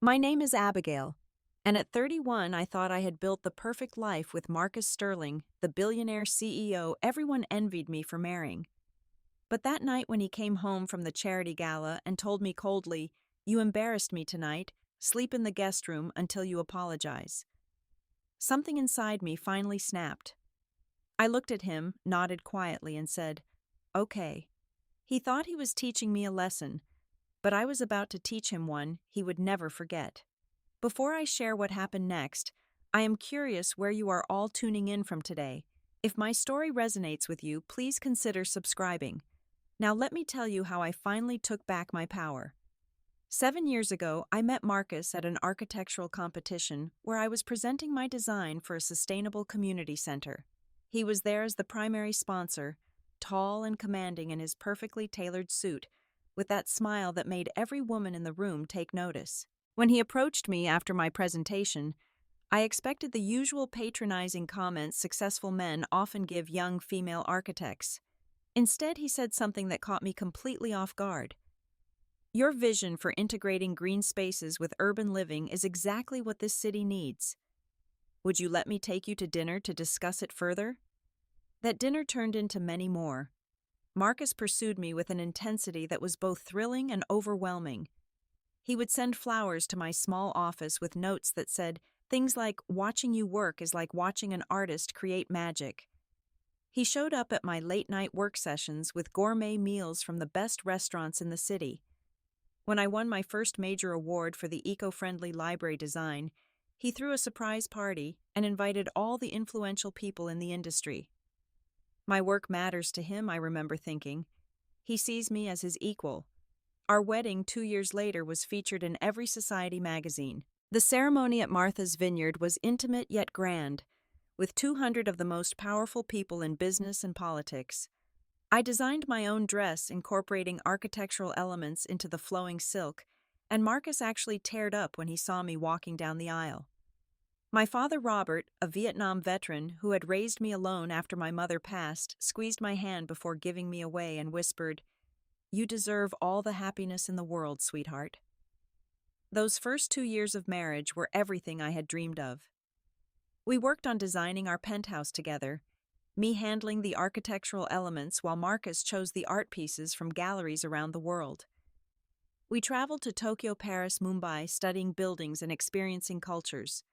My name is Abigail, and at 31, I thought I had built the perfect life with Marcus Sterling, the billionaire CEO everyone envied me for marrying. But that night when he came home from the charity gala and told me coldly, "You embarrassed me tonight, sleep in the guest room until you apologize," something inside me finally snapped. I looked at him, nodded quietly, and said, "Okay." He thought he was teaching me a lesson, but I was about to teach him one he would never forget. Before I share what happened next, I am curious where you are all tuning in from today. If my story resonates with you, please consider subscribing. Now let me tell you how I finally took back my power. 7 years ago, I met Marcus at an architectural competition where I was presenting my design for a sustainable community center. He was there as the primary sponsor, tall and commanding in his perfectly tailored suit, with that smile that made every woman in the room take notice. When he approached me after my presentation, I expected the usual patronizing comments successful men often give young female architects. Instead, he said something that caught me completely off guard. "Your vision for integrating green spaces with urban living is exactly what this city needs. Would you let me take you to dinner to discuss it further?" That dinner turned into many more. Marcus pursued me with an intensity that was both thrilling and overwhelming. He would send flowers to my small office with notes that said things like, "Watching you work is like watching an artist create magic." He showed up at my late-night work sessions with gourmet meals from the best restaurants in the city. When I won my first major award for the eco-friendly library design, he threw a surprise party and invited all the influential people in the industry. My work matters to him, I remember thinking. He sees me as his equal. Our wedding 2 years later was featured in every society magazine. The ceremony at Martha's Vineyard was intimate yet grand, with 200 of the most powerful people in business and politics. I designed my own dress incorporating architectural elements into the flowing silk, and Marcus actually teared up when he saw me walking down the aisle. My father Robert, a Vietnam veteran who had raised me alone after my mother passed, squeezed my hand before giving me away and whispered, "You deserve all the happiness in the world, sweetheart." Those first 2 years of marriage were everything I had dreamed of. We worked on designing our penthouse together, me handling the architectural elements while Marcus chose the art pieces from galleries around the world. We traveled to Tokyo, Paris, Mumbai, studying buildings and experiencing cultures.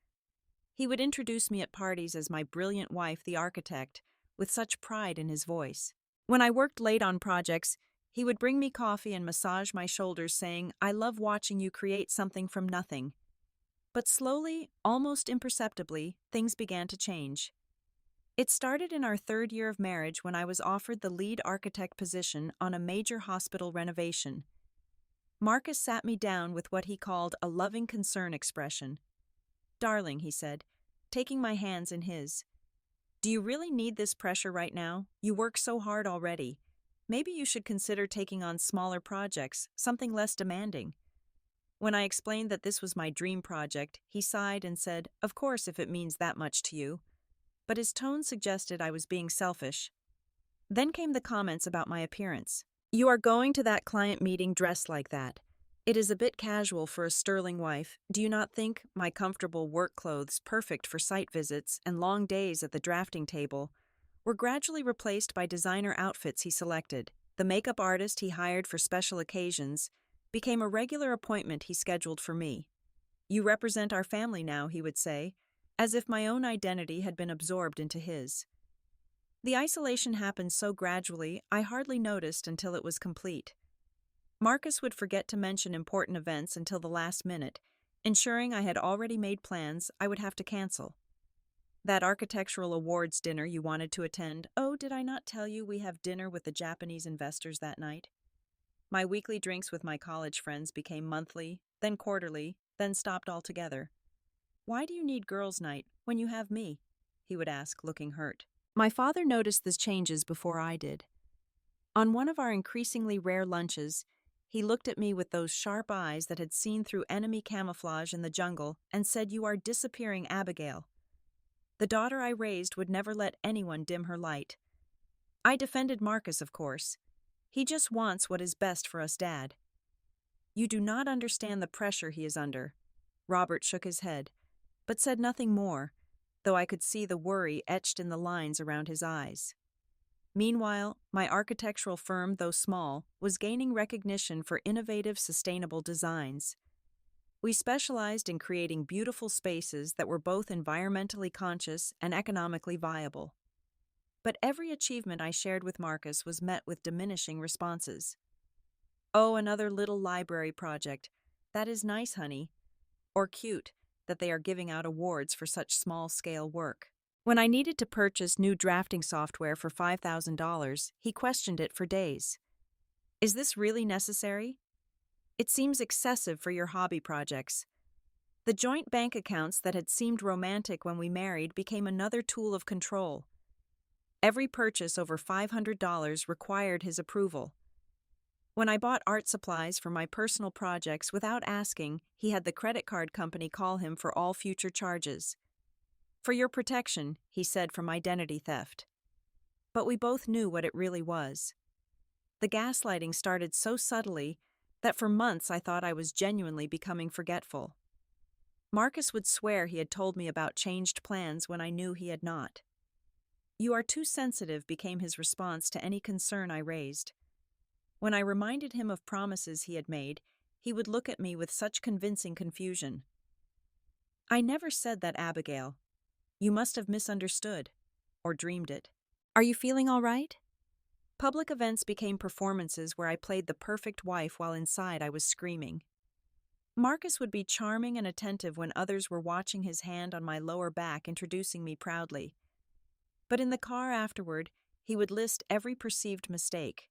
He would introduce me at parties as my brilliant wife, the architect, with such pride in his voice. When I worked late on projects, he would bring me coffee and massage my shoulders, saying, "I love watching you create something from nothing." But slowly, almost imperceptibly, things began to change. It started in our 3rd year of marriage when I was offered the lead architect position on a major hospital renovation. Marcus sat me down with what he called a loving concern expression. "Darling," he said, taking my hands in his, "do you really need this pressure right now? You work so hard already. Maybe you should consider taking on smaller projects, something less demanding." When I explained that this was my dream project, he sighed and said, "Of course, if it means that much to you." But his tone suggested I was being selfish. Then came the comments about my appearance. "You are going to that client meeting dressed like that. It is a bit casual for a sterling wife. Do you not think my comfortable work clothes, perfect for site visits and long days at the drafting table, were gradually replaced by designer outfits he selected? The makeup artist he hired for special occasions became a regular appointment he scheduled for me. "You represent our family now," he would say, as if my own identity had been absorbed into his. The isolation happened so gradually, I hardly noticed until it was complete. Marcus would forget to mention important events until the last minute, ensuring I had already made plans I would have to cancel. "That architectural awards dinner you wanted to attend, oh, did I not tell you we have dinner with the Japanese investors that night?" My weekly drinks with my college friends became monthly, then quarterly, then stopped altogether. "Why do you need girls' night when you have me?" he would ask, looking hurt. My father noticed the changes before I did. On one of our increasingly rare lunches, he looked at me with those sharp eyes that had seen through enemy camouflage in the jungle and said, "You are disappearing, Abigail." The daughter I raised would never let anyone dim her light. I defended Marcus, of course. "He just wants what is best for us, Dad." "You do not understand the pressure he is under. Robert shook his head, but said nothing more, though I could see the worry etched in the lines around his eyes. Meanwhile, my architectural firm, though small, was gaining recognition for innovative, sustainable designs. We specialized in creating beautiful spaces that were both environmentally conscious and economically viable. But every achievement I shared with Marcus was met with diminishing responses. "Oh, another little library project. That is nice, honey." Or "Cute that they are giving out awards for such small-scale work." When I needed to purchase new drafting software for $5,000, he questioned it for days. "Is this really necessary? It seems excessive for your hobby projects." The joint bank accounts that had seemed romantic when we married became another tool of control. Every purchase over $500 required his approval. When I bought art supplies for my personal projects without asking, he had the credit card company call him for all future charges. "For your protection," he said, from identity theft. But we both knew what it really was. The gaslighting started so subtly that for months I thought I was genuinely becoming forgetful. Marcus would swear he had told me about changed plans when I knew he had not. "You are too sensitive," became his response to any concern I raised. When I reminded him of promises he had made, he would look at me with such convincing confusion. "I never said that, Abigail. You must have misunderstood, or dreamed it. Are you feeling all right?" Public events became performances where I played the perfect wife while inside I was screaming. Marcus would be charming and attentive when others were watching, his hand on my lower back introducing me proudly. But in the car afterward, he would list every perceived mistake.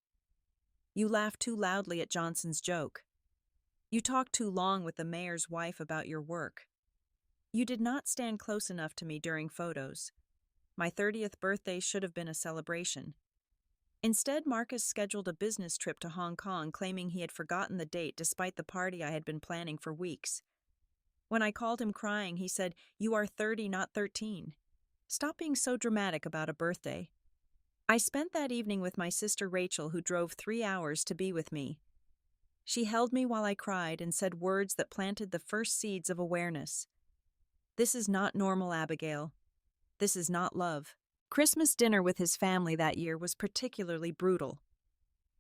"You laughed too loudly at Johnson's joke. You talked too long with the mayor's wife about your work. You did not stand close enough to me during photos. My 30th birthday should have been a celebration." Instead, Marcus scheduled a business trip to Hong Kong, claiming he had forgotten the date despite the party I had been planning for weeks. When I called him crying, he said, "You are 30, not 13. Stop being so dramatic about a birthday." I spent that evening with my sister Rachel, who drove 3 hours to be with me. She held me while I cried and said words that planted the first seeds of awareness. "This is not normal, Abigail. This is not love." Christmas dinner with his family that year was particularly brutal.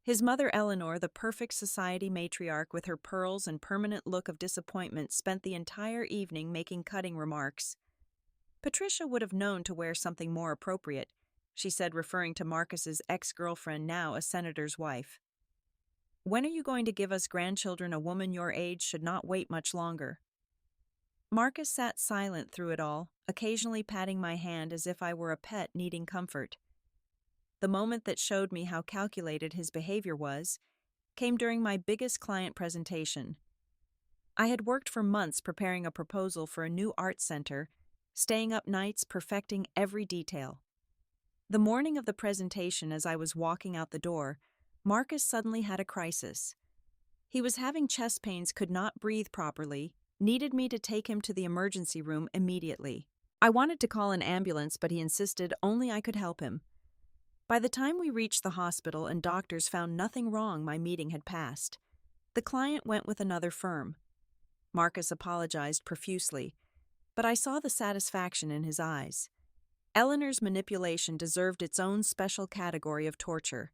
His mother Eleanor, the perfect society matriarch with her pearls and permanent look of disappointment, spent the entire evening making cutting remarks. "Patricia would have known to wear something more appropriate," she said, referring to Marcus's ex-girlfriend, now a senator's wife. "When are you going to give us grandchildren? A woman your age should not wait much longer." Marcus sat silent through it all, occasionally patting my hand as if I were a pet needing comfort. The moment that showed me how calculated his behavior was came during my biggest client presentation. I had worked for months preparing a proposal for a new art center, staying up nights perfecting every detail. The morning of the presentation, as I was walking out the door, Marcus suddenly had a crisis. He was having chest pains, could not breathe properly, needed me to take him to the emergency room immediately. I wanted to call an ambulance, but he insisted only I could help him. By the time we reached the hospital and doctors found nothing wrong, my meeting had passed. The client went with another firm. Marcus apologized profusely, but I saw the satisfaction in his eyes. Eleanor's manipulation deserved its own special category of torture.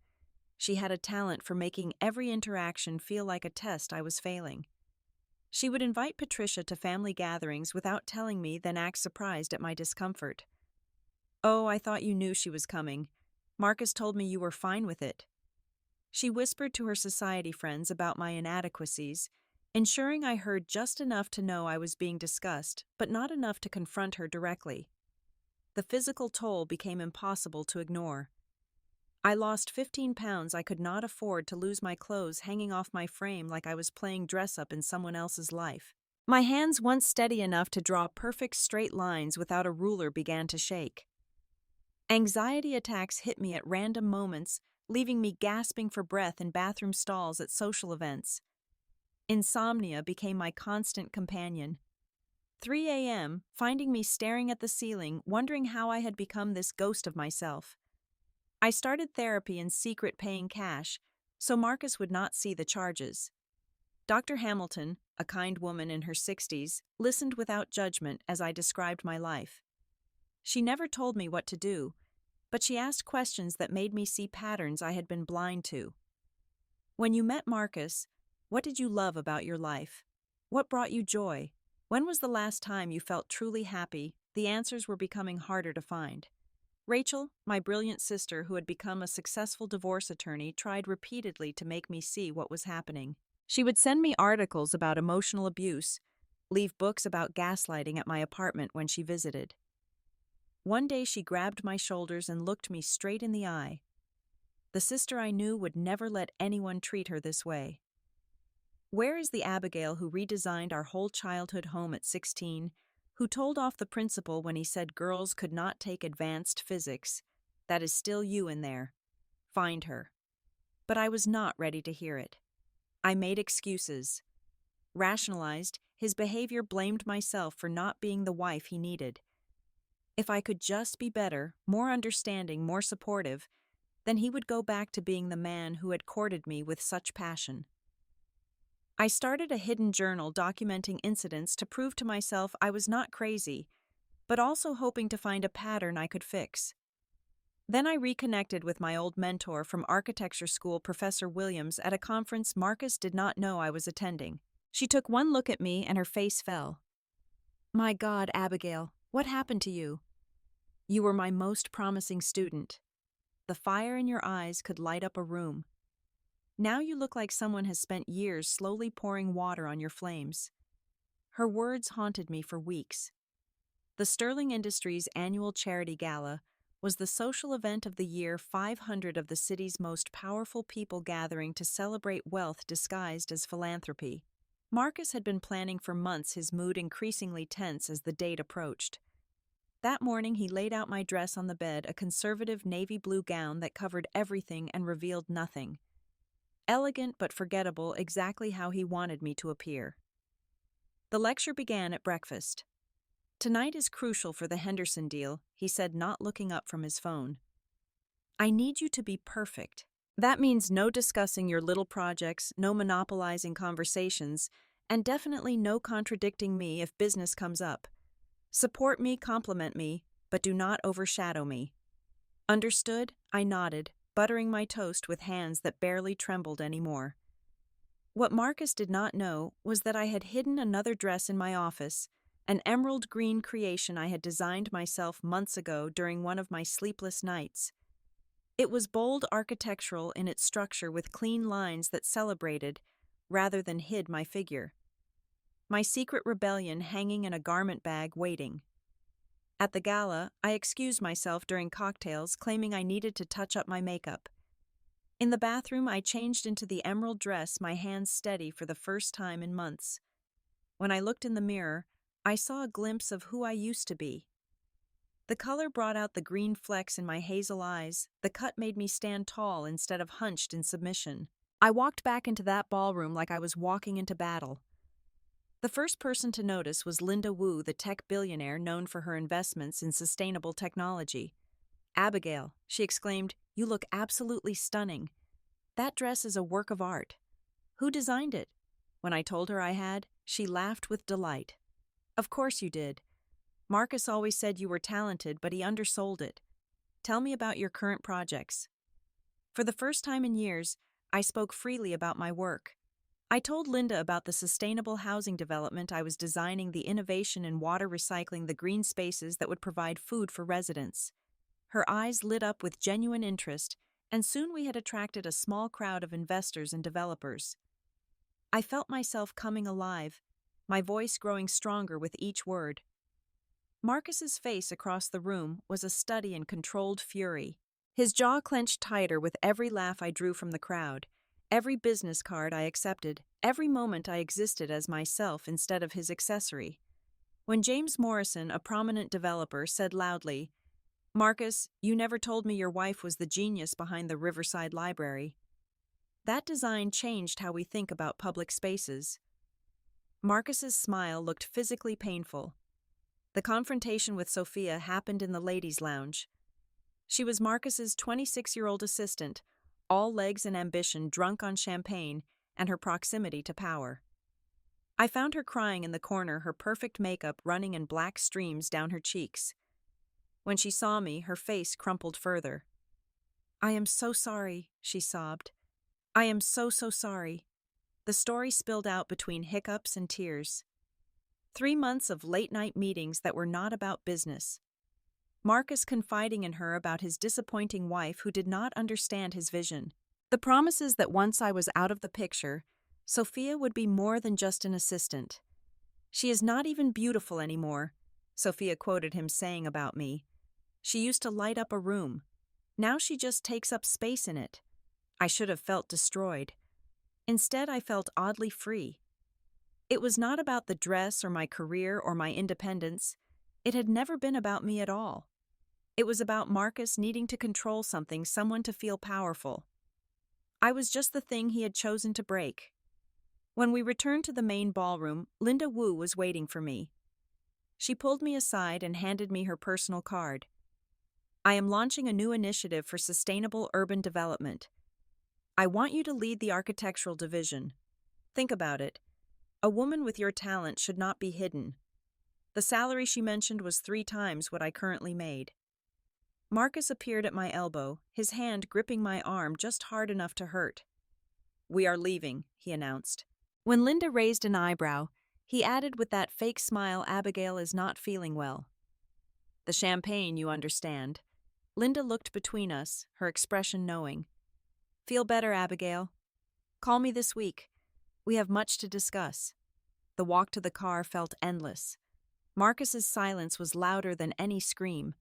She had a talent for making every interaction feel like a test I was failing. She would invite Patricia to family gatherings without telling me, then act surprised at my discomfort. "Oh, I thought you knew she was coming. Marcus told me you were fine with it." She whispered to her society friends about my inadequacies, ensuring I heard just enough to know I was being discussed, but not enough to confront her directly. The physical toll became impossible to ignore. I lost 15 pounds. I could not afford to lose my clothes hanging off my frame like I was playing dress-up in someone else's life. My hands, once steady enough to draw perfect straight lines without a ruler, began to shake. Anxiety attacks hit me at random moments, leaving me gasping for breath in bathroom stalls at social events. Insomnia became my constant companion. 3 a.m., finding me staring at the ceiling, wondering how I had become this ghost of myself. I started therapy in secret, paying cash, so Marcus would not see the charges. Dr. Hamilton, a kind woman in her 60s, listened without judgment as I described my life. She never told me what to do, but she asked questions that made me see patterns I had been blind to. When you met Marcus, what did you love about your life? What brought you joy? When was the last time you felt truly happy? The answers were becoming harder to find. Rachel, my brilliant sister who had become a successful divorce attorney, tried repeatedly to make me see what was happening. She would send me articles about emotional abuse, leave books about gaslighting at my apartment when she visited. One day she grabbed my shoulders and looked me straight in the eye. The sister I knew would never let anyone treat her this way. Where is the Abigail who redesigned our whole childhood home at 16, who told off the principal when he said girls could not take advanced physics? That is still you in there. Find her. But I was not ready to hear it. I made excuses. Rationalized, his behavior blamed myself for not being the wife he needed. If I could just be better, more understanding, more supportive, then he would go back to being the man who had courted me with such passion. I started a hidden journal documenting incidents to prove to myself I was not crazy, but also hoping to find a pattern I could fix. Then I reconnected with my old mentor from architecture school, Professor Williams, at a conference Marcus did not know I was attending. She took one look at me and her face fell. "My God, Abigail, what happened to you? You were my most promising student. The fire in your eyes could light up a room. Now you look like someone has spent years slowly pouring water on your flames." Her words haunted me for weeks. The Sterling Industries annual charity gala was the social event of the year. 500 of the city's most powerful people gathering to celebrate wealth disguised as philanthropy. Marcus had been planning for months, his mood increasingly tense as the date approached. That morning he laid out my dress on the bed, a conservative navy blue gown that covered everything and revealed nothing. Elegant but forgettable, exactly how he wanted me to appear. The lecture began at breakfast. "Tonight is crucial for the Henderson deal," he said, not looking up from his phone. "I need you to be perfect. That means no discussing your little projects, no monopolizing conversations, and definitely no contradicting me if business comes up. Support me, compliment me, but do not overshadow me." "Understood?" I nodded, buttering my toast with hands that barely trembled anymore. What Marcus did not know was that I had hidden another dress in my office, an emerald green creation I had designed myself months ago during one of my sleepless nights. It was bold, architectural in its structure with clean lines that celebrated, rather than hid, my figure. My secret rebellion hanging in a garment bag waiting. At the gala, I excused myself during cocktails, claiming I needed to touch up my makeup. In the bathroom, I changed into the emerald dress, my hands steady for the first time in months. When I looked in the mirror, I saw a glimpse of who I used to be. The color brought out the green flecks in my hazel eyes. The cut made me stand tall instead of hunched in submission. I walked back into that ballroom like I was walking into battle. The first person to notice was Linda Wu, the tech billionaire known for her investments in sustainable technology. "Abigail," she exclaimed, "you look absolutely stunning. That dress is a work of art. Who designed it?" When I told her I had, she laughed with delight. "Of course you did. Marcus always said you were talented, but he undersold it. Tell me about your current projects." For the first time in years, I spoke freely about my work. I told Linda about the sustainable housing development I was designing, the innovation in water recycling, the green spaces that would provide food for residents. Her eyes lit up with genuine interest, and soon we had attracted a small crowd of investors and developers. I felt myself coming alive, my voice growing stronger with each word. Marcus's face across the room was a study in controlled fury. His jaw clenched tighter with every laugh I drew from the crowd, every business card I accepted, every moment I existed as myself instead of his accessory. When James Morrison, a prominent developer, said loudly, "Marcus, you never told me your wife was the genius behind the Riverside Library," that design changed how we think about public spaces. Marcus's smile looked physically painful. The confrontation with Sophia happened in the ladies' lounge. She was Marcus's 26-year-old assistant, all legs and ambition, drunk on champagne, and her proximity to power. I found her crying in the corner, her perfect makeup running in black streams down her cheeks. When she saw me, her face crumpled further. "I am so sorry," she sobbed. "I am so sorry." The story spilled out between hiccups and tears. 3 months of late-night meetings that were not about business. Marcus confiding in her about his disappointing wife who did not understand his vision. The promises that once I was out of the picture, Sophia would be more than just an assistant. "She is not even beautiful anymore," Sophia quoted him saying about me. "She used to light up a room. Now she just takes up space in it." I should have felt destroyed. Instead, I felt oddly free. It was not about the dress or my career or my independence. It had never been about me at all. It was about Marcus needing to control something, someone to feel powerful. I was just the thing he had chosen to break. When we returned to the main ballroom, Linda Wu was waiting for me. She pulled me aside and handed me her personal card. "I am launching a new initiative for sustainable urban development. I want you to lead the architectural division. Think about it. A woman with your talent should not be hidden." The salary she mentioned was 3 times what I currently made. Marcus appeared at my elbow, his hand gripping my arm just hard enough to hurt. "We are leaving," he announced. When Linda raised an eyebrow, he added with that fake smile, "Abigail is not feeling well." "The champagne, you understand." Linda looked between us, her expression knowing. "Feel better, Abigail? Call me this week. We have much to discuss." The walk to the car felt endless. Marcus's silence was louder than any scream.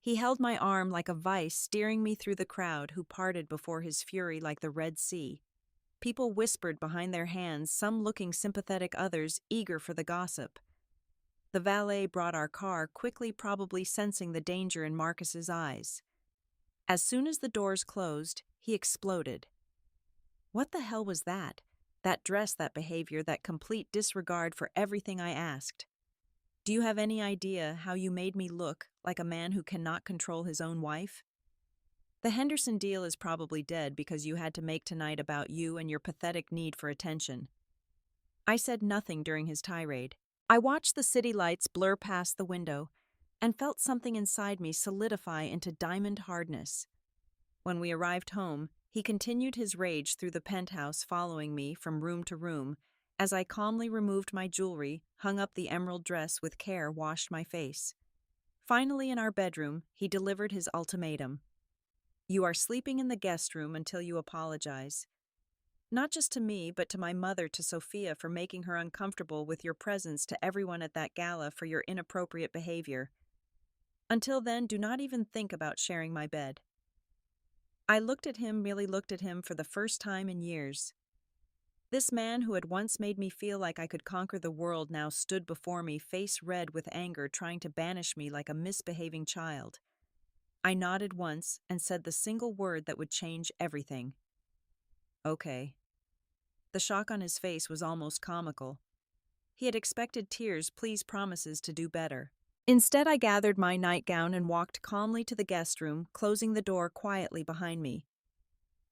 He held my arm like a vice, steering me through the crowd who parted before his fury like the Red Sea. People whispered behind their hands, some looking sympathetic, others eager for the gossip. The valet brought our car quickly, probably sensing the danger in Marcus's eyes. As soon as the doors closed, he exploded. What the hell was that? That dress, that behavior, that complete disregard for everything I asked. "Do you have any idea how you made me look like a man who cannot control his own wife? The Henderson deal is probably dead because you had to make tonight about you and your pathetic need for attention." I said nothing during his tirade. I watched the city lights blur past the window and felt something inside me solidify into diamond hardness. When we arrived home, he continued his rage through the penthouse, following me from room to room, as I calmly removed my jewelry, hung up the emerald dress with care, washed my face. Finally, in our bedroom, he delivered his ultimatum. "You are sleeping in the guest room until you apologize. Not just to me, but to my mother, to Sophia for making her uncomfortable with your presence, to everyone at that gala for your inappropriate behavior. Until then, do not even think about sharing my bed." I looked at him, really looked at him for the first time in years. This man who had once made me feel like I could conquer the world now stood before me, face red with anger, trying to banish me like a misbehaving child. I nodded once and said the single word that would change everything. "Okay." The shock on his face was almost comical. He had expected tears, please promises to do better. Instead, I gathered my nightgown and walked calmly to the guest room, closing the door quietly behind me.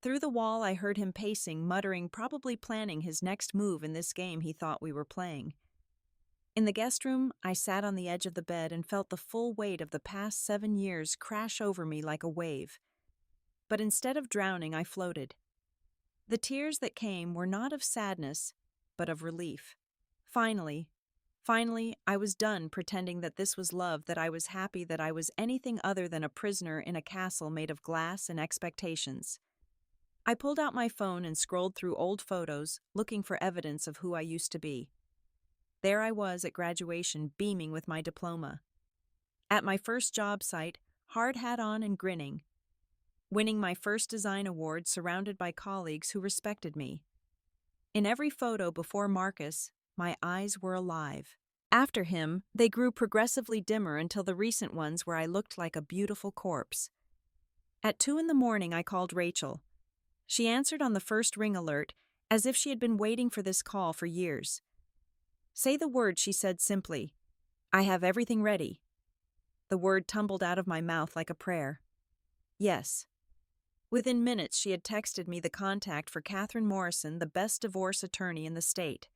Through the wall, I heard him pacing, muttering, probably planning his next move in this game he thought we were playing. In the guest room, I sat on the edge of the bed and felt the full weight of the past 7 years crash over me like a wave. But instead of drowning, I floated. The tears that came were not of sadness, but of relief. Finally, I was done pretending that this was love, that I was happy, that I was anything other than a prisoner in a castle made of glass and expectations. I pulled out my phone and scrolled through old photos, looking for evidence of who I used to be. There I was at graduation, beaming with my diploma. At my first job site, hard hat on and grinning. Winning my first design award, surrounded by colleagues who respected me. In every photo before Marcus, my eyes were alive. After him, they grew progressively dimmer until the recent ones where I looked like a beautiful corpse. At 2 a.m, I called Rachel. She answered on the first ring alert, as if she had been waiting for this call for years. "Say the word," she said simply. "I have everything ready." The word tumbled out of my mouth like a prayer. "Yes." Within minutes, she had texted me the contact for Catherine Morrison, the best divorce attorney in the state.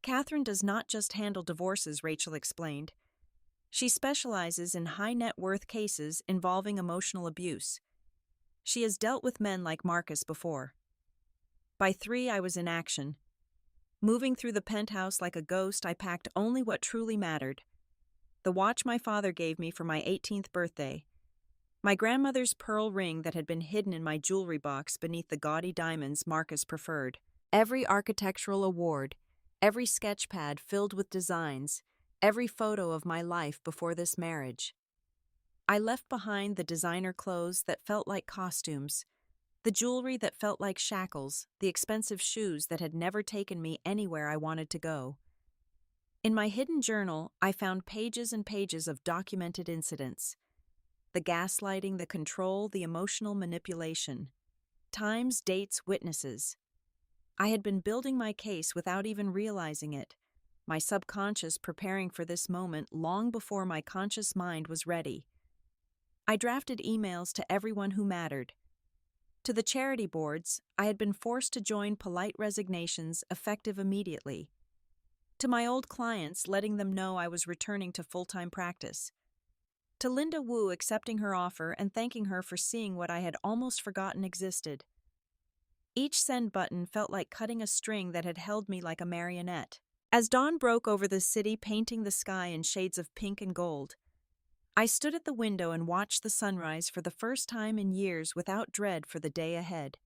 Catherine does not just handle divorces, Rachel explained. She specializes in high net worth cases involving emotional abuse. She has dealt with men like Marcus before. By 3, I was in action. Moving through the penthouse like a ghost, I packed only what truly mattered. The watch my father gave me for my 18th birthday. My grandmother's pearl ring that had been hidden in my jewelry box beneath the gaudy diamonds Marcus preferred. Every architectural award, every sketch pad filled with designs, every photo of my life before this marriage. I left behind the designer clothes that felt like costumes, the jewelry that felt like shackles, the expensive shoes that had never taken me anywhere I wanted to go. In my hidden journal, I found pages and pages of documented incidents. The gaslighting, the control, the emotional manipulation. Times, dates, witnesses. I had been building my case without even realizing it, my subconscious preparing for this moment long before my conscious mind was ready. I drafted emails to everyone who mattered. To the charity boards, I had been forced to join polite resignations effective immediately. To my old clients, letting them know I was returning to full-time practice. To Linda Wu, accepting her offer and thanking her for seeing what I had almost forgotten existed. Each send button felt like cutting a string that had held me like a marionette. As dawn broke over the city, painting the sky in shades of pink and gold, I stood at the window and watched the sunrise for the first time in years without dread for the day ahead.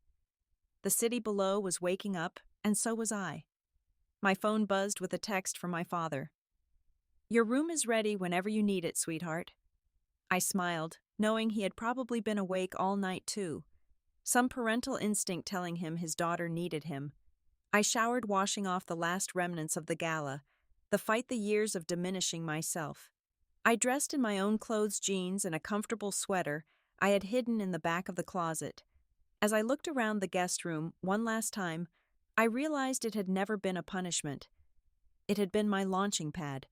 The city below was waking up, and so was I. My phone buzzed with a text from my father. "Your room is ready whenever you need it, sweetheart." I smiled, knowing he had probably been awake all night too, some parental instinct telling him his daughter needed him. I showered, washing off the last remnants of the gala, the fight the years of diminishing myself. I dressed in my own clothes, jeans, and a comfortable sweater I had hidden in the back of the closet. As I looked around the guest room one last time, I realized it had never been a punishment. It had been my launching pad.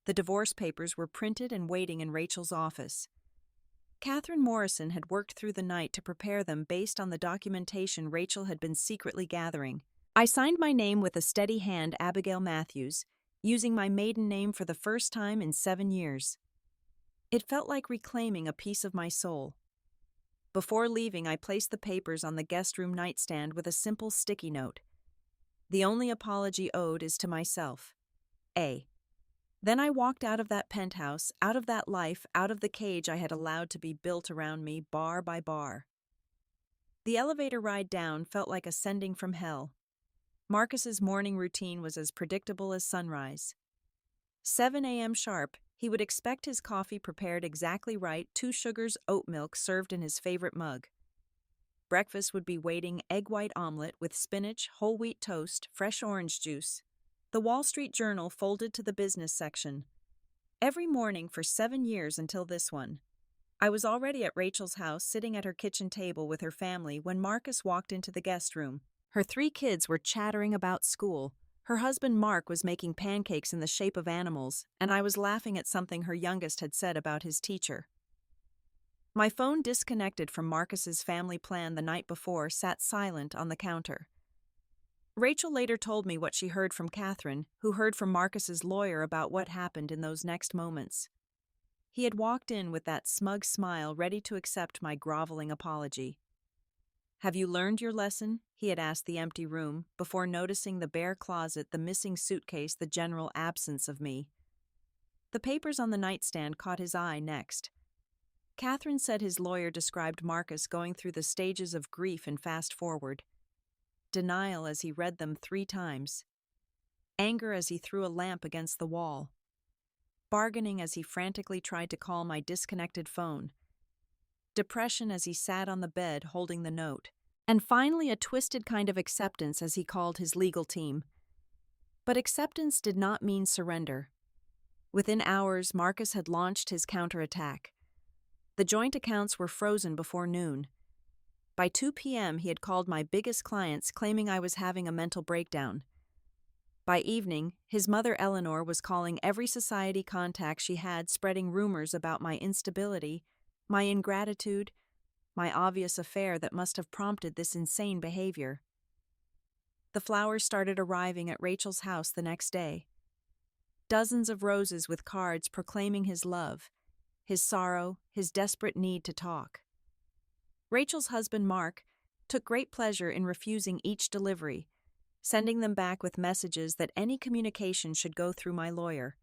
The divorce papers were printed and waiting in Rachel's office. Catherine Morrison had worked through the night to prepare them based on the documentation Rachel had been secretly gathering. I signed my name with a steady hand, Abigail Matthews, using my maiden name for the first time in 7 years. It felt like reclaiming a piece of my soul. Before leaving, I placed the papers on the guest room nightstand with a simple sticky note. "The only apology owed is to myself. A." Then I walked out of that penthouse, out of that life, out of the cage I had allowed to be built around me, bar by bar. The elevator ride down felt like ascending from hell. Marcus's morning routine was as predictable as sunrise. 7 a.m. sharp, he would expect his coffee prepared exactly right, 2 sugars, oat milk served in his favorite mug. Breakfast would be waiting, egg white omelet with spinach, whole wheat toast, fresh orange juice. The Wall Street Journal folded to the business section. Every morning for 7 years until this one. I was already at Rachel's house, sitting at her kitchen table with her family when Marcus walked into the guest room. Her 3 kids were chattering about school. Her husband Mark was making pancakes in the shape of animals, and I was laughing at something her youngest had said about his teacher. My phone, disconnected from Marcus's family plan the night before, sat silent on the counter. Rachel later told me what she heard from Catherine, who heard from Marcus's lawyer about what happened in those next moments. He had walked in with that smug smile, ready to accept my groveling apology. "Have you learned your lesson?" he had asked the empty room, before noticing the bare closet, the missing suitcase, the general absence of me. The papers on the nightstand caught his eye next. Catherine said his lawyer described Marcus going through the stages of grief and fast forward. Denial as he read them 3 times. Anger as he threw a lamp against the wall. Bargaining as he frantically tried to call my disconnected phone. Depression as he sat on the bed holding the note. And finally a twisted kind of acceptance as he called his legal team. But acceptance did not mean surrender. Within hours, Marcus had launched his counterattack. The joint accounts were frozen before noon. By 2 p.m., he had called my biggest clients, claiming I was having a mental breakdown. By evening, his mother Eleanor was calling every society contact she had, spreading rumors about my instability, my ingratitude, my obvious affair that must have prompted this insane behavior. The flowers started arriving at Rachel's house the next day. Dozens of roses with cards proclaiming his love, his sorrow, his desperate need to talk. Rachel's husband, Mark, took great pleasure in refusing each delivery, sending them back with messages that any communication should go through my lawyer.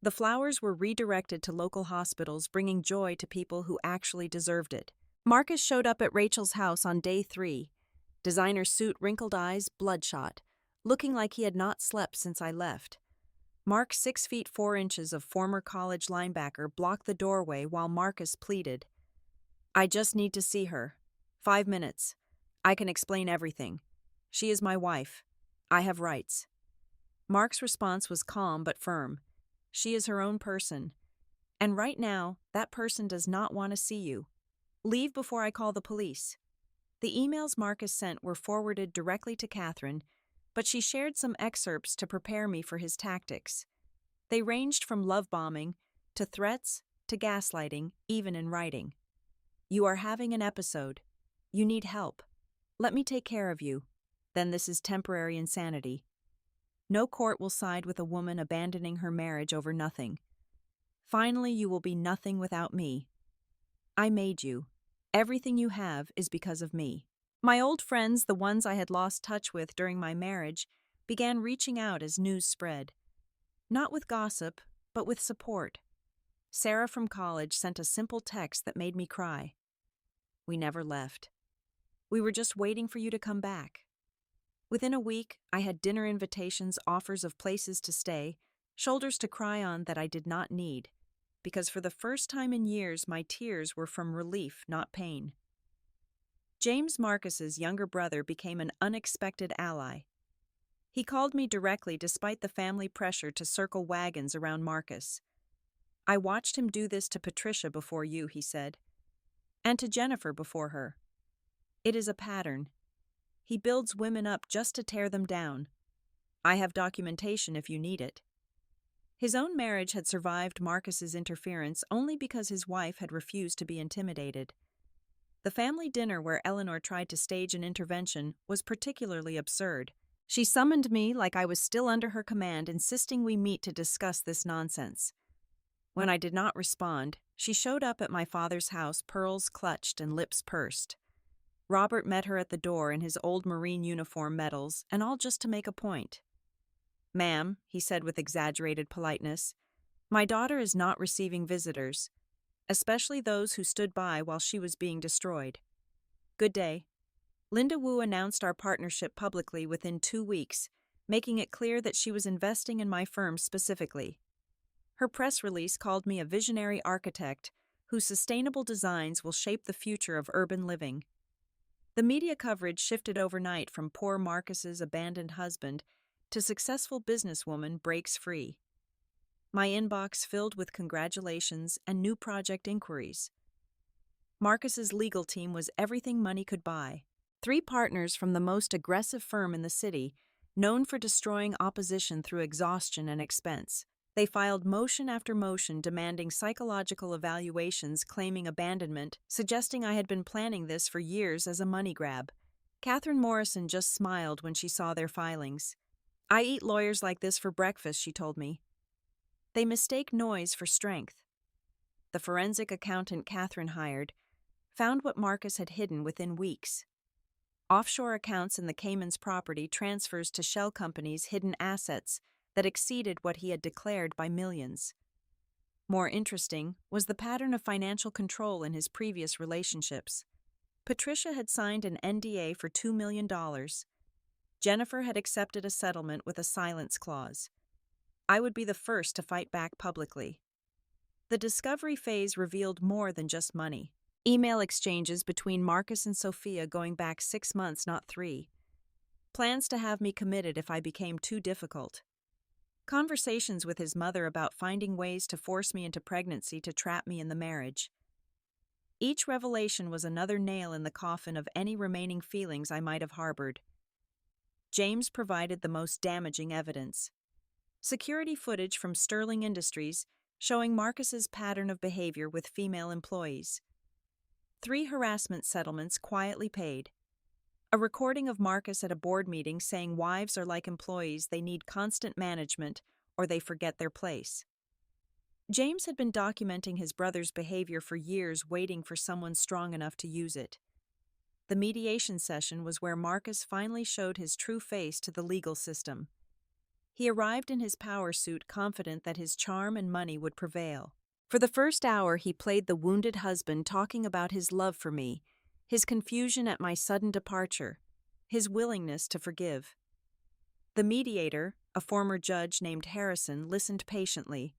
The flowers were redirected to local hospitals, bringing joy to people who actually deserved it. Marcus showed up at Rachel's house on day 3, designer suit, wrinkled eyes, bloodshot, looking like he had not slept since I left. Mark's 6 feet 4 inches of former college linebacker blocked the doorway while Marcus pleaded, "I just need to see her. 5 minutes. I can explain everything. She is my wife. I have rights." Mark's response was calm but firm. "She is her own person. And right now, that person does not want to see you. Leave before I call the police." The emails Marcus sent were forwarded directly to Catherine, but she shared some excerpts to prepare me for his tactics. They ranged from love bombing to threats to gaslighting, even in writing. "You are having an episode. You need help. Let me take care of you. Then this is temporary insanity. No court will side with a woman abandoning her marriage over nothing. Finally, you will be nothing without me. I made you. Everything you have is because of me." My old friends, the ones I had lost touch with during my marriage, began reaching out as news spread. Not with gossip, but with support. Sarah from college sent a simple text that made me cry. "We never left. We were just waiting for you to come back." Within a week, I had dinner invitations, offers of places to stay, shoulders to cry on that I did not need, because for the first time in years my tears were from relief, not pain. James Marcus's younger brother became an unexpected ally. He called me directly despite the family pressure to circle wagons around Marcus. "I watched him do this to Patricia before you," he said, "and to Jennifer before her. It is a pattern. He builds women up just to tear them down. I have documentation if you need it." His own marriage had survived Marcus's interference only because his wife had refused to be intimidated. The family dinner where Eleanor tried to stage an intervention was particularly absurd. She summoned me like I was still under her command, insisting we meet to discuss this nonsense. When I did not respond, she showed up at my father's house, pearls clutched and lips pursed. Robert met her at the door in his old Marine uniform medals, and all just to make a point. "Ma'am," he said with exaggerated politeness, "my daughter is not receiving visitors, especially those who stood by while she was being destroyed. Good day." Linda Wu announced our partnership publicly within 2 weeks, making it clear that she was investing in my firm specifically. Her press release called me a visionary architect whose sustainable designs will shape the future of urban living. The media coverage shifted overnight from poor Marcus's abandoned husband to successful businesswoman breaks free. My inbox filled with congratulations and new project inquiries. Marcus's legal team was everything money could buy. 3 partners from the most aggressive firm in the city, known for destroying opposition through exhaustion and expense. They filed motion after motion demanding psychological evaluations, claiming abandonment, suggesting I had been planning this for years as a money grab. Catherine Morrison just smiled when she saw their filings. "I eat lawyers like this for breakfast," she told me. They mistake noise for strength. The forensic accountant Catherine hired found what Marcus had hidden within weeks. Offshore accounts in the Cayman's property, transfers to shell companies, hidden assets that exceeded what he had declared by millions. More interesting was the pattern of financial control in his previous relationships. Patricia had signed an NDA for $2 million. Jennifer had accepted a settlement with a silence clause. I would be the first to fight back publicly. The discovery phase revealed more than just money. Email exchanges between Marcus and Sophia going back 6 months, not 3. Plans to have me committed if I became too difficult. Conversations with his mother about finding ways to force me into pregnancy to trap me in the marriage. Each revelation was another nail in the coffin of any remaining feelings I might have harbored. James provided the most damaging evidence. Security footage from Sterling Industries showing Marcus's pattern of behavior with female employees. 3 harassment settlements quietly paid. A recording of Marcus at a board meeting saying wives are like employees, they need constant management or they forget their place. James had been documenting his brother's behavior for years, waiting for someone strong enough to use it. The mediation session was where Marcus finally showed his true face to the legal system. He arrived in his power suit confident that his charm and money would prevail. For the first hour, he played the wounded husband, talking about his love for me, his confusion at my sudden departure, his willingness to forgive. The mediator, a former judge named Harrison, listened patiently.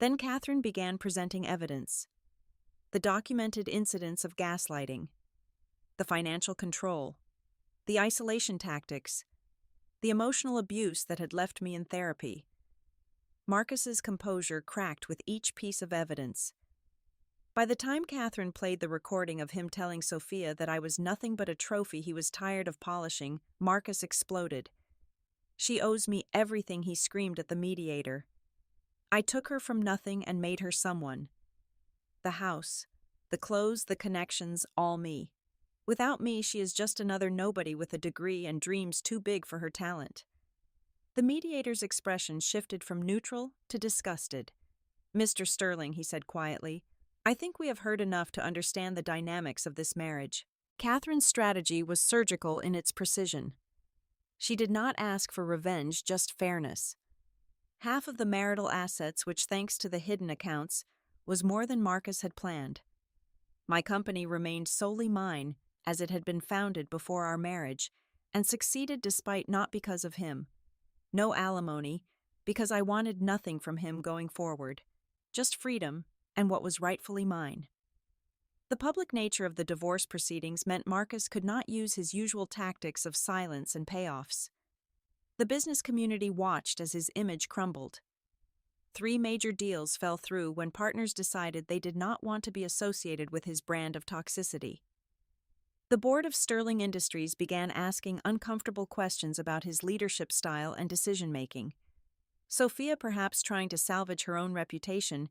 Then Catherine began presenting evidence. The documented incidents of gaslighting, the financial control, the isolation tactics, the emotional abuse that had left me in therapy. Marcus's composure cracked with each piece of evidence. By the time Catherine played the recording of him telling Sophia that I was nothing but a trophy he was tired of polishing, Marcus exploded. "She owes me everything," he screamed at the mediator. "I took her from nothing and made her someone. The house, the clothes, the connections, all me. Without me, she is just another nobody with a degree and dreams too big for her talent." The mediator's expression shifted from neutral to disgusted. "Mr. Sterling," he said quietly, "I think we have heard enough to understand the dynamics of this marriage." Catherine's strategy was surgical in its precision. She did not ask for revenge, just fairness. Half of the marital assets, which thanks to the hidden accounts, was more than Marcus had planned. My company remained solely mine, as it had been founded before our marriage, and succeeded despite not because of him. No alimony, because I wanted nothing from him going forward, just freedom and what was rightfully mine. The public nature of the divorce proceedings meant Marcus could not use his usual tactics of silence and payoffs. The business community watched as his image crumbled. 3 major deals fell through when partners decided they did not want to be associated with his brand of toxicity. The board of Sterling Industries began asking uncomfortable questions about his leadership style and decision-making. Sophia, perhaps trying to salvage her own reputation,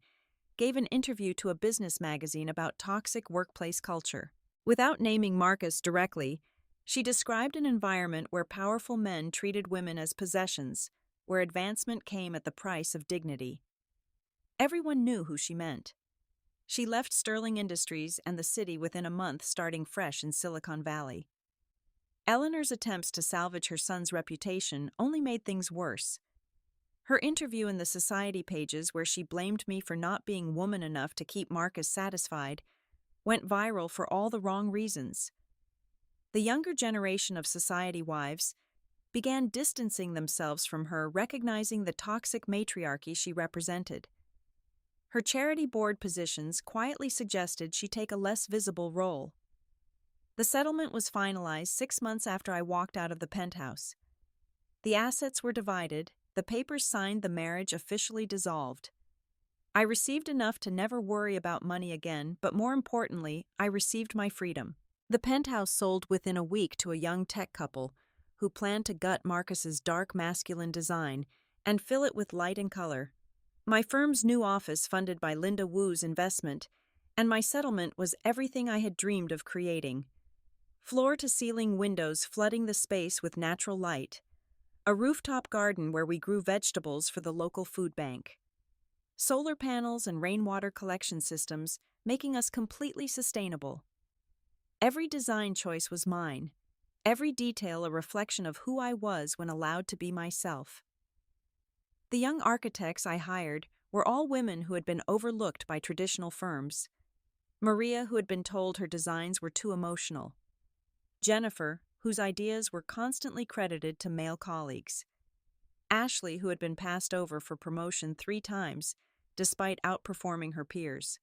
gave an interview to a business magazine about toxic workplace culture. Without naming Marcus directly, she described an environment where powerful men treated women as possessions, where advancement came at the price of dignity. Everyone knew who she meant. She left Sterling Industries and the city within a month, starting fresh in Silicon Valley. Eleanor's attempts to salvage her son's reputation only made things worse. Her interview in the society pages, where she blamed me for not being woman enough to keep Marcus satisfied, went viral for all the wrong reasons. The younger generation of society wives began distancing themselves from her, recognizing the toxic matriarchy she represented. Her charity board positions quietly suggested she take a less visible role. The settlement was finalized 6 months after I walked out of the penthouse. The assets were divided, the papers signed, the marriage officially dissolved. I received enough to never worry about money again, but more importantly, I received my freedom. The penthouse sold within a week to a young tech couple who planned to gut Marcus's dark masculine design and fill it with light and color. My firm's new office, funded by Linda Wu's investment, and my settlement was everything I had dreamed of creating. Floor-to-ceiling windows flooding the space with natural light. A rooftop garden where we grew vegetables for the local food bank. Solar panels and rainwater collection systems making us completely sustainable. Every design choice was mine, every detail a reflection of who I was when allowed to be myself. The young architects I hired were all women who had been overlooked by traditional firms. Maria, who had been told her designs were too emotional. Jennifer, whose ideas were constantly credited to male colleagues. Ashley, who had been passed over for promotion 3 times, despite outperforming her peers.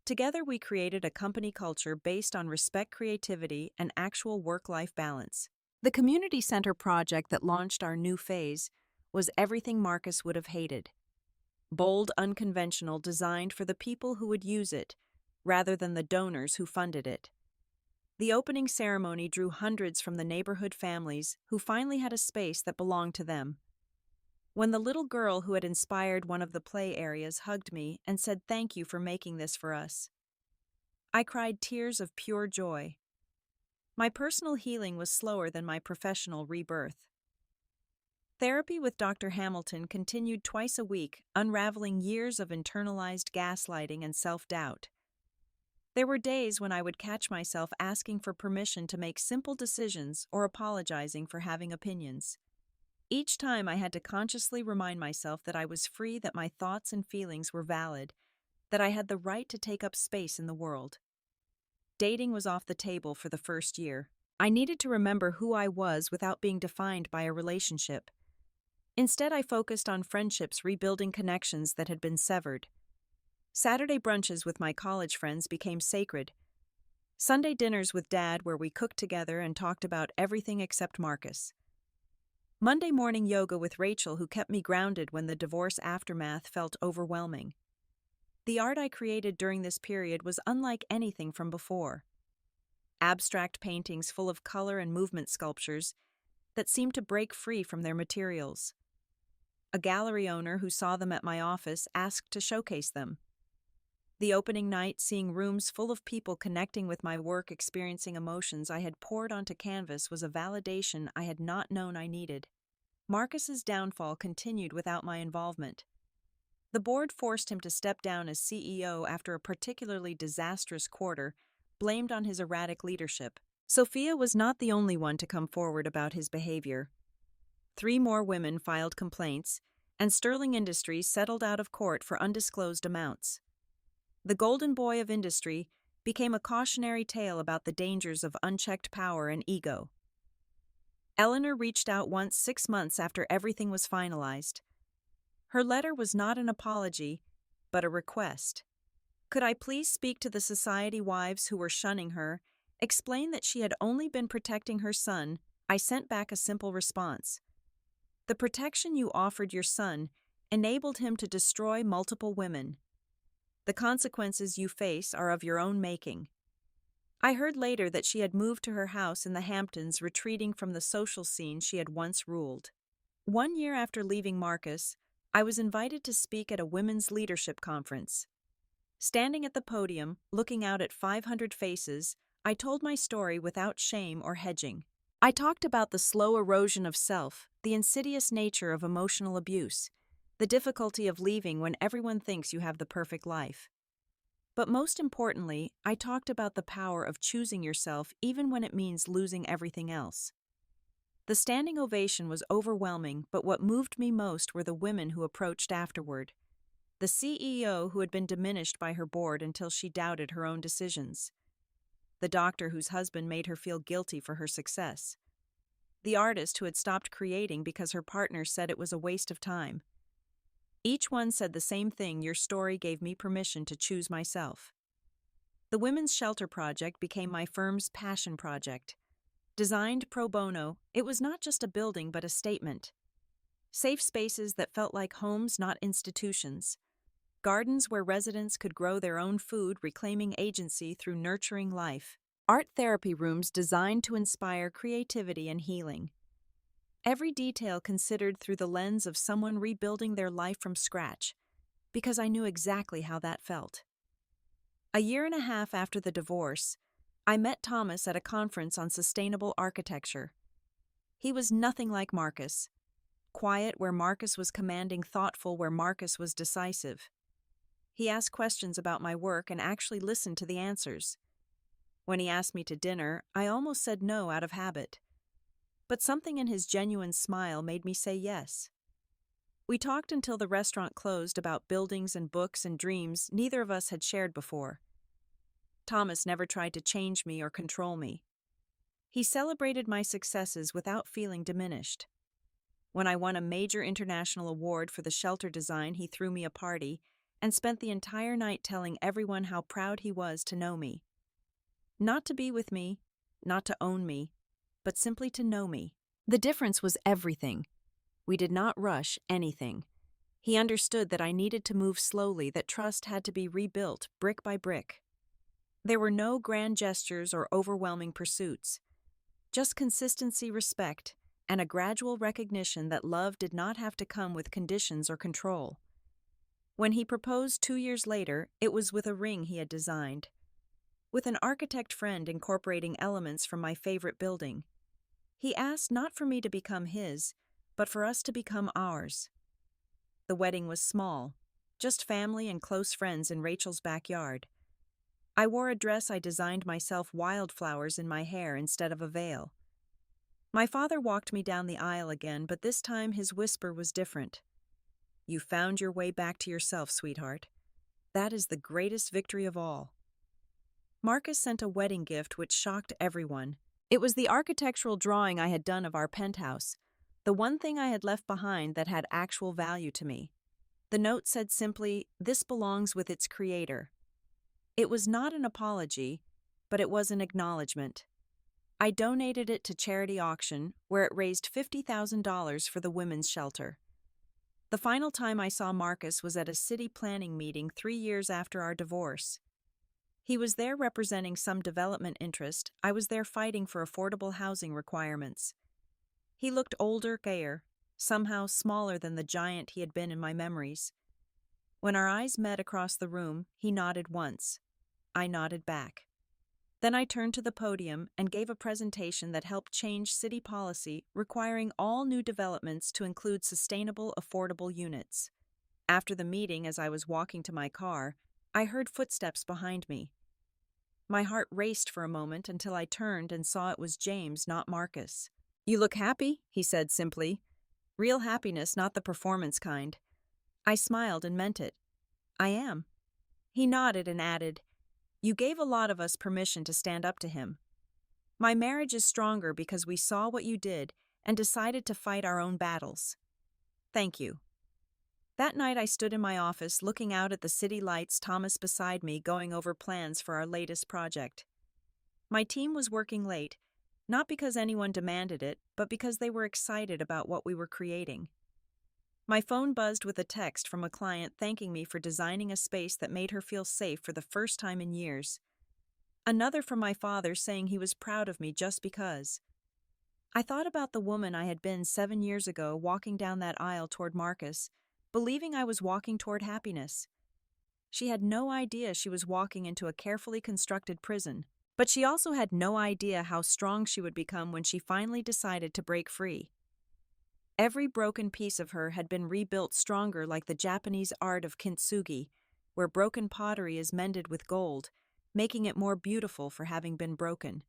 Together we created a company culture based on respect, creativity, and actual work-life balance. The community center project that launched our new phase was everything Marcus would have hated. Bold, unconventional, designed for the people who would use it, rather than the donors who funded it. The opening ceremony drew hundreds from the neighborhood families who finally had a space that belonged to them. When the little girl who had inspired one of the play areas hugged me and said thank you for making this for us, I cried tears of pure joy. My personal healing was slower than my professional rebirth. Therapy with Dr. Hamilton continued twice a week, unraveling years of internalized gaslighting and self-doubt. There were days when I would catch myself asking for permission to make simple decisions or apologizing for having opinions. Each time I had to consciously remind myself that I was free, that my thoughts and feelings were valid, that I had the right to take up space in the world. Dating was off the table for the first year. I needed to remember who I was without being defined by a relationship. Instead, I focused on friendships, rebuilding connections that had been severed. Saturday brunches with my college friends became sacred. Sunday dinners with Dad, where we cooked together and talked about everything except Marcus. Monday morning yoga with Rachel, who kept me grounded when the divorce aftermath felt overwhelming. The art I created during this period was unlike anything from before. Abstract paintings full of color and movement sculptures that seemed to break free from their materials. A gallery owner who saw them at my office asked to showcase them. The opening night, seeing rooms full of people connecting with my work, experiencing emotions I had poured onto canvas, was a validation I had not known I needed. Marcus's downfall continued without my involvement. The board forced him to step down as CEO after a particularly disastrous quarter, blamed on his erratic leadership. Sophia was not the only one to come forward about his behavior. 3 more women filed complaints, and Sterling Industries settled out of court for undisclosed amounts. The golden boy of industry became a cautionary tale about the dangers of unchecked power and ego. Eleanor reached out once 6 months after everything was finalized. Her letter was not an apology, but a request. Could I please speak to the society wives who were shunning her, explain that she had only been protecting her son? I sent back a simple response. The protection you offered your son enabled him to destroy multiple women. The consequences you face are of your own making. I heard later that she had moved to her house in the Hamptons, retreating from the social scene she had once ruled. 1 year after leaving Marcus, I was invited to speak at a women's leadership conference. Standing at the podium, looking out at 500 faces, I told my story without shame or hedging. I talked about the slow erosion of self, the insidious nature of emotional abuse, the difficulty of leaving when everyone thinks you have the perfect life. But most importantly, I talked about the power of choosing yourself even when it means losing everything else. The standing ovation was overwhelming, but what moved me most were the women who approached afterward. The CEO who had been diminished by her board until she doubted her own decisions. The doctor whose husband made her feel guilty for her success. The artist who had stopped creating because her partner said it was a waste of time. Each one said the same thing: your story gave me permission to choose myself. The Women's Shelter Project became my firm's passion project. Designed pro bono, it was not just a building but a statement. Safe spaces that felt like homes, not institutions. Gardens where residents could grow their own food, reclaiming agency through nurturing life. Art therapy rooms designed to inspire creativity and healing. Every detail considered through the lens of someone rebuilding their life from scratch, because I knew exactly how that felt. A year and a half after the divorce, I met Thomas at a conference on sustainable architecture. He was nothing like Marcus. Quiet where Marcus was commanding, thoughtful where Marcus was decisive. He asked questions about my work and actually listened to the answers. When he asked me to dinner, I almost said no out of habit. But something in his genuine smile made me say yes. We talked until the restaurant closed about buildings and books and dreams neither of us had shared before. Thomas never tried to change me or control me. He celebrated my successes without feeling diminished. When I won a major international award for the shelter design, he threw me a party and spent the entire night telling everyone how proud he was to know me. Not to be with me, not to own me, but simply to know me. The difference was everything. We did not rush anything. He understood that I needed to move slowly, that trust had to be rebuilt brick by brick. There were no grand gestures or overwhelming pursuits, just consistency, respect, and a gradual recognition that love did not have to come with conditions or control. When he proposed 2 years later, it was with a ring he had designed. with an architect friend incorporating elements from my favorite building. He asked not for me to become his, but for us to become ours. The wedding was small, just family and close friends in Rachel's backyard. I wore a dress I designed myself, wildflowers in my hair instead of a veil. My father walked me down the aisle again, but this time his whisper was different. "You found your way back to yourself, sweetheart. That is the greatest victory of all." Marcus sent a wedding gift which shocked everyone. It was the architectural drawing I had done of our penthouse, the one thing I had left behind that had actual value to me. The note said simply, "This belongs with its creator." It was not an apology, but it was an acknowledgement. I donated it to charity auction, where it raised $50,000 for the women's shelter. The final time I saw Marcus was at a city planning meeting 3 years after our divorce. He was there representing some development interest. I was there fighting for affordable housing requirements. He looked older, gayer, somehow smaller than the giant he had been in my memories. When our eyes met across the room, he nodded once. I nodded back. Then I turned to the podium and gave a presentation that helped change city policy requiring all new developments to include sustainable, affordable units. After the meeting, as I was walking to my car, I heard footsteps behind me. My heart raced for a moment until I turned and saw it was James, not Marcus. "You look happy," he said simply. "Real happiness, not the performance kind." I smiled and meant it. "I am." He nodded and added, "You gave a lot of us permission to stand up to him. My marriage is stronger because we saw what you did and decided to fight our own battles. Thank you." That night I stood in my office looking out at the city lights, Thomas beside me going over plans for our latest project. My team was working late, not because anyone demanded it, but because they were excited about what we were creating. My phone buzzed with a text from a client thanking me for designing a space that made her feel safe for the first time in years. Another from my father saying he was proud of me just because. I thought about the woman I had been 7 years ago walking down that aisle toward Marcus, believing I was walking toward happiness. She had no idea she was walking into a carefully constructed prison, but she also had no idea how strong she would become when she finally decided to break free. Every broken piece of her had been rebuilt stronger, like the Japanese art of kintsugi, where broken pottery is mended with gold, making it more beautiful for having been broken.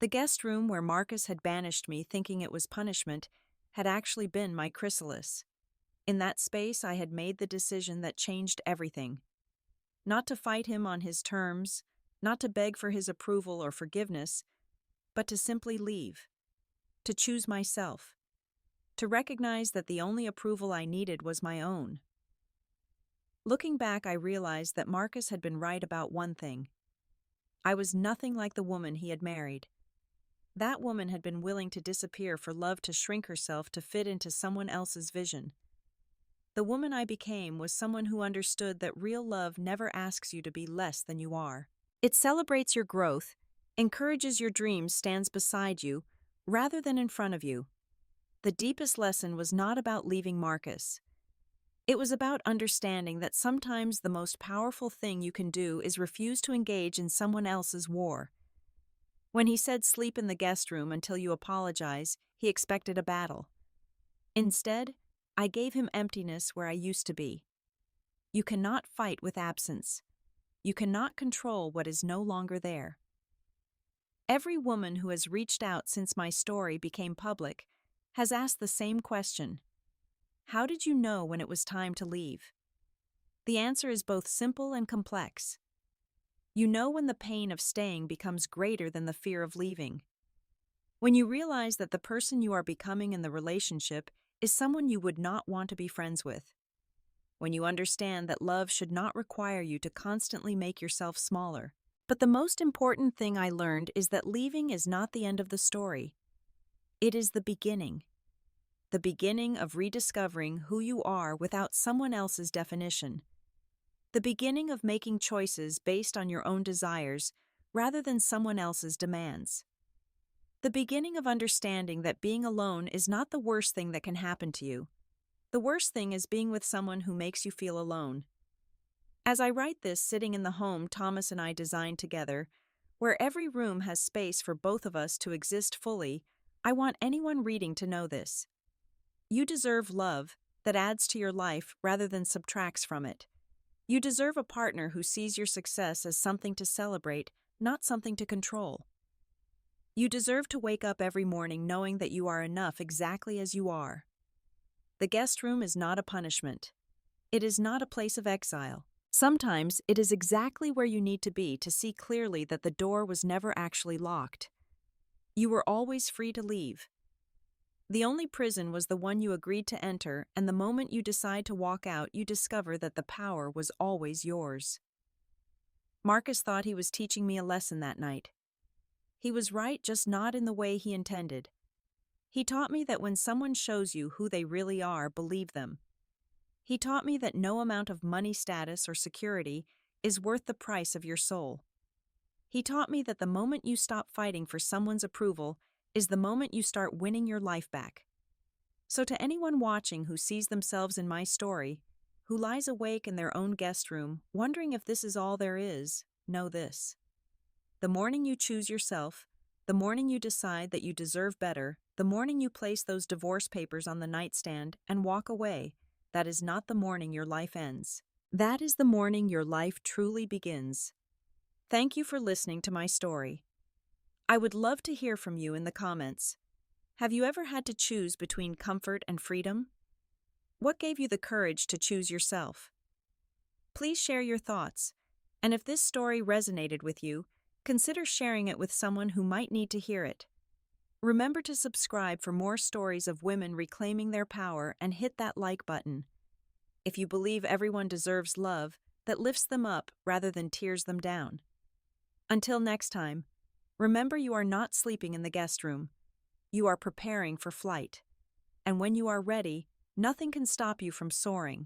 The guest room where Marcus had banished me thinking it was punishment had actually been my chrysalis. In that space I had made the decision that changed everything. Not to fight him on his terms, not to beg for his approval or forgiveness, but to simply leave. To choose myself. To recognize that the only approval I needed was my own. Looking back, I realized that Marcus had been right about one thing. I was nothing like the woman he had married. That woman had been willing to disappear for love to shrink herself to fit into someone else's vision. The woman I became was someone who understood that real love never asks you to be less than you are. It celebrates your growth, encourages your dreams, stands beside you, rather than in front of you. The deepest lesson was not about leaving Marcus. It was about understanding that sometimes the most powerful thing you can do is refuse to engage in someone else's war. When he said sleep in the guest room until you apologize, he expected a battle. Instead, I gave him emptiness where I used to be. You cannot fight with absence. You cannot control what is no longer there. Every woman who has reached out since my story became public has asked the same question. How did you know when it was time to leave? The answer is both simple and complex. You know when the pain of staying becomes greater than the fear of leaving. When you realize that the person you are becoming in the relationship is someone you would not want to be friends with. When you understand that love should not require you to constantly make yourself smaller. But the most important thing I learned is that leaving is not the end of the story. It is the beginning. The beginning of rediscovering who you are without someone else's definition. The beginning of making choices based on your own desires rather than someone else's demands. The beginning of understanding that being alone is not the worst thing that can happen to you. The worst thing is being with someone who makes you feel alone. As I write this sitting in the home Thomas and I designed together, Where every room has space for both of us to exist fully, I want anyone reading to know this. You deserve love that adds to your life rather than subtracts from it. You deserve a partner who sees your success as something to celebrate, not something to control. You deserve to wake up every morning knowing that you are enough exactly as you are. The guest room is not a punishment. It is not a place of exile. Sometimes it is exactly where you need to be to see clearly that the door was never actually locked. You were always free to leave. The only prison was the one you agreed to enter, and the moment you decide to walk out, you discover that the power was always yours. Marcus thought he was teaching me a lesson that night. He was right, just not in the way he intended. He taught me that when someone shows you who they really are, believe them. He taught me that no amount of money, status, or security is worth the price of your soul. He taught me that the moment you stop fighting for someone's approval is the moment you start winning your life back. So to anyone watching who sees themselves in my story, who lies awake in their own guest room, wondering if this is all there is, know this. The morning you choose yourself, the morning you decide that you deserve better, the morning you place those divorce papers on the nightstand and walk away, that is not the morning your life ends. That is the morning your life truly begins. Thank you for listening to my story. I would love to hear from you in the comments. Have you ever had to choose between comfort and freedom? What gave you the courage to choose yourself? Please share your thoughts, and if this story resonated with you, consider sharing it with someone who might need to hear it. Remember to subscribe for more stories of women reclaiming their power and hit that like button. If you believe everyone deserves love that lifts them up rather than tears them down. Until next time, remember you are not sleeping in the guest room. You are preparing for flight. And when you are ready, nothing can stop you from soaring.